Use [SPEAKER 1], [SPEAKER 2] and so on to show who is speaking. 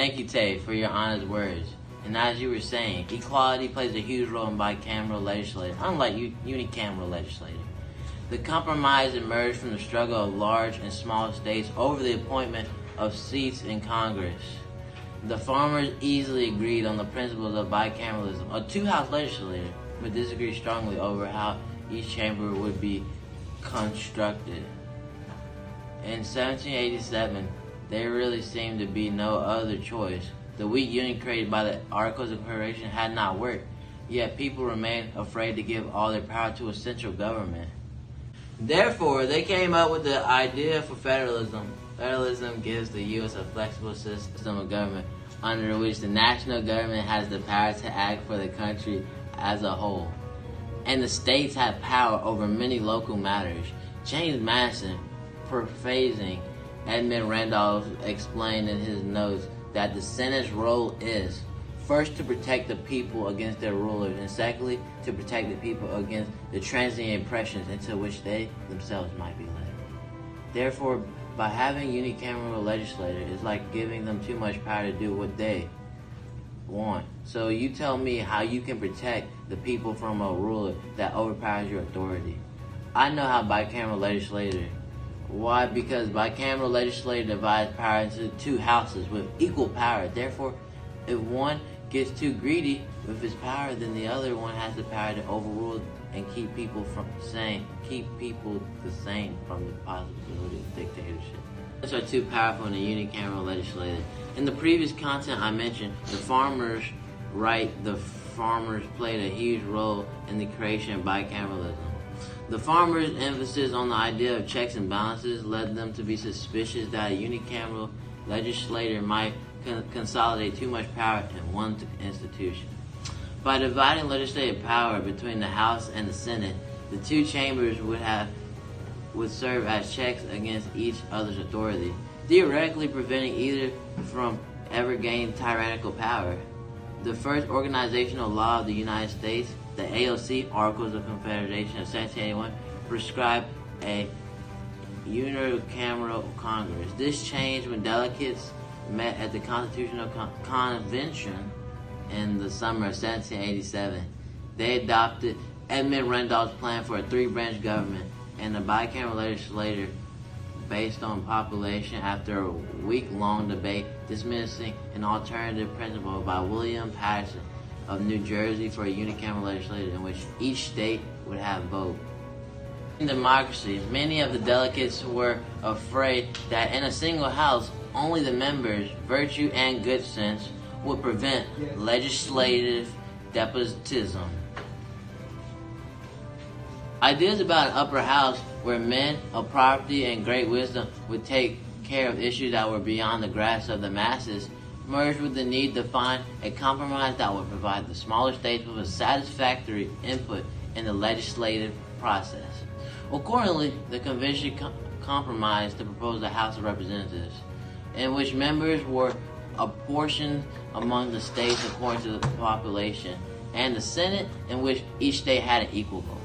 [SPEAKER 1] Thank you, Tay, for your honest words. And as you were saying, equality plays a huge role in bicameral legislature, unlike unicameral legislature. The compromise emerged from the struggle of large and small states over the appointment of seats in Congress. The farmers easily agreed on the principles of bicameralism. A two-house legislature would disagree strongly over how each chamber would be constructed. In 1787, there really seemed to be no other choice. The weak union created by the Articles of Confederation had not worked, yet people remained afraid to give all their power to a central government. Therefore, they came up with the idea for federalism. Federalism gives the U.S. a flexible system of government under which the national government has the power to act for the country as a whole, and the states have power over many local matters. James Madison, paraphrasing Edmund Randolph, explained in his notes that the Senate's role is, first, to protect the people against their rulers, and secondly, to protect the people against the transient impressions into which they themselves might be led. Therefore, by having unicameral legislators, it's like giving them too much power to do what they want. So you tell me how you can protect the people from a ruler that overpowers your authority. I know how bicameral legislature. Why? Because bicameral legislature divides power into two houses with equal power. Therefore, if one gets too greedy with his power, then the other one has the power to overrule and keep people the same from the possibility of dictatorship. These are too powerful in a unicameral legislature. In the previous content I mentioned, the farmers played a huge role in the creation of bicameralism. The farmers' emphasis on the idea of checks and balances led them to be suspicious that a unicameral legislature might consolidate too much power in one institution. By dividing legislative power between the House and the Senate, the two chambers would serve as checks against each other's authority, theoretically preventing either from ever gaining tyrannical power. The first organizational law of the United States, the AOC, Articles of Confederation of 1781, prescribed a unicameral Congress. This changed when delegates met at the Constitutional Convention in the summer of 1787. They adopted Edmund Randolph's plan for a three-branch government and a bicameral legislature based on population after a week-long debate dismissing an alternative principle by William Patterson of New Jersey for a unicameral legislature in which each state would have a vote. In democracy, many of the delegates were afraid that in a single house, only the members' virtue and good sense would prevent legislative despotism. Ideas about an upper house where men of property and great wisdom would take care of issues that were beyond the grasp of the masses merged with the need to find a compromise that would provide the smaller states with a satisfactory input in the legislative process. Accordingly, the convention compromised to propose the House of Representatives, in which members were apportioned among the states according to the population, and the Senate, in which each state had an equal vote.